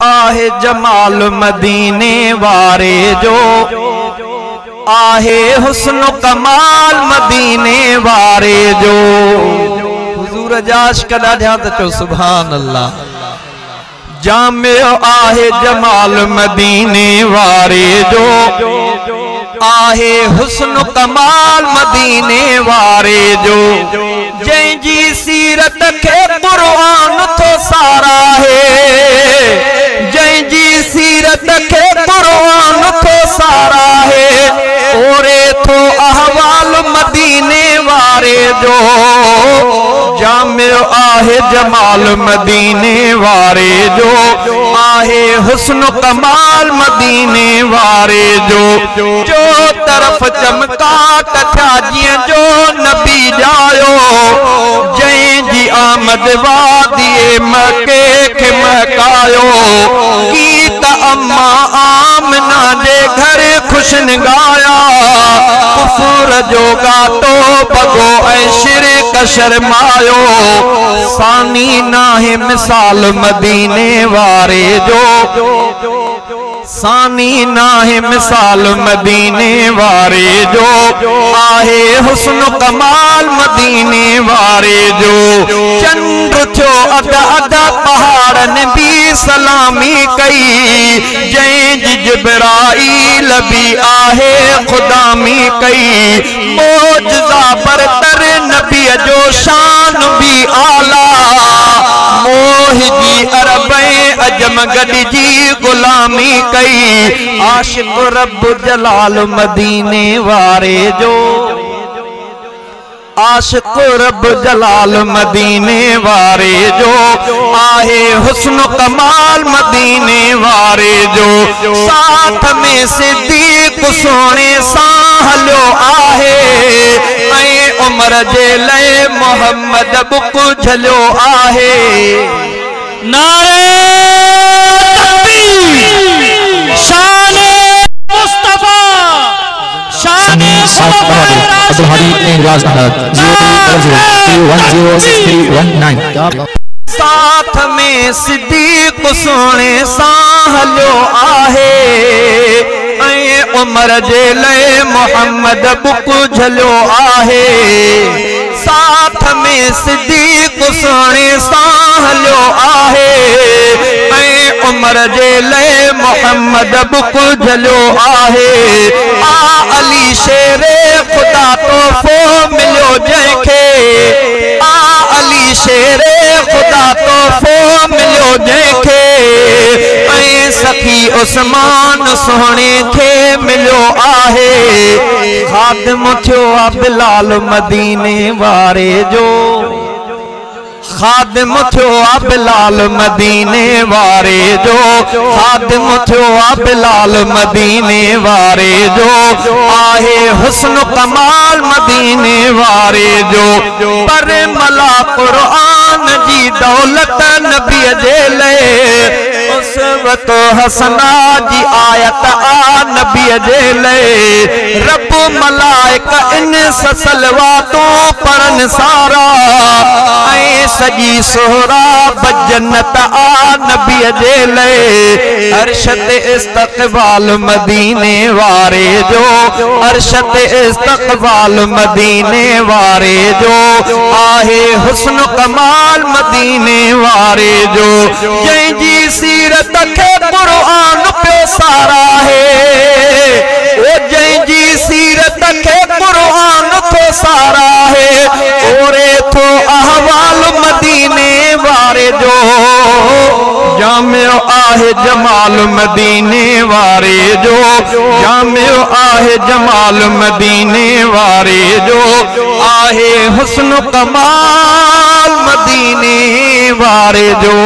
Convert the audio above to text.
आहे जमाल मदीने वारे जो, आहे हुस्न कमाल मदीने वारे जो। हुजूर जा इश्क ॾाढा त चओ सुभान अल्लाह। जामियो आहे जमाल मदीने वारे जो, आहे हुस्न कमाल मदीने वारे जो। जंहिंजी सीरत खे क़ुर्आन थो साराहे, जंहिंजी सीरत खे क़ुर्आन थो साराहे, ओरे थो अहवाल मदीने वारे जो। जामियो आहे जमाल मदीने वारे जो, आहे हुस्न कमाल मदीने वारे जो। जो तरफ चमकाट थिया जियां जो नबी जायो, जंहिंजी आमद वादीए मके खे महकायो। गीत अम्मा आमना जे घर खुशन गाया, कुफर जो गातो बगो ऐं शिरक शर्मायो। सानी नाहे मिसाल मदीने वारे जो, सानी नाहे मिसाल मदीने वारे जो। आहे हुस्न कमाल मदीने वारे जो। चंद्र थियो अदा अदा पहाड़न भी सलामी कई, जंहिंजी जिब्राईल भी आहे खुदामी कई। मोजज़ा बरतर नबी जो शान भी आला, मोहिजी अरब अजम गॾिजी गुलामी कई। आशिक रब जलाल मदीने वारे जो, आशिक रब जलाल मदीने वारे जो। आहे हुस्न कमाल मदीने वारे जो। साथ में सिद्दीक सोने सां हलियो आहे, ऐं उमर जे लए मोहम्मद बुक झलियो आहे। नारे तकबीर, शाने मुस्तफा, शाने अब्दुल हादी निवाज अहमद 03031063119। साथ में सिद्दीक सोने सां हलियो आहे, ऐं उमर जे लए मोहम्मद बुक झलियो आहे। साथ में सिद्दीक सोने सां हलियो आहे, ऐं उमर जे लए मोहम्मद बुक झलियो आहे। आ अली शेरे खुदा तोहफ़ो मिलियो जंहिंखे, आ अली शेरे खुदा तोहफ़ो मिलियो जंहिंखे, ऐं सखी उस्मान सोहणे खे मिलियो आहे। ख़ादिम थियो आ बिलाल मदीने वारे जो, ख़ादिम थियो आ बिलाल मदीने वारे जो। ख़ादिम थियो आ बिलाल मदीने वारे जो। आहे हुस्न कमाल मदीने वारे जो। पर मला क़ुर्आन जी दौलत नबी जे लए, उसवत हसना जी आयत आ नबी जे लए। रब मलाइक इन सलवातों पढ़न सारा, ऐं सजी सोहरा बजन्नत आ नबी जे लए। अरशद इस्तक़बाल मदीने वारे जो, अरशद इस्तक़बाल मदीने वारे जो। आहे हुस्न कमाल मदीने वारे जो। जंहिंजी सीरत खे क़ुर्आन पियो साराहे, ओ जंहिंजी सीरत खे क़ुर्आन थो साराहे, ओरे थो अहवाल मदीने वारे जो। जामियो आहे जमाल मदीने वारे जो, जामियो आहे जमाल मदीने वारे जो। आहे हुस्न कमाल मदीने वारे जो।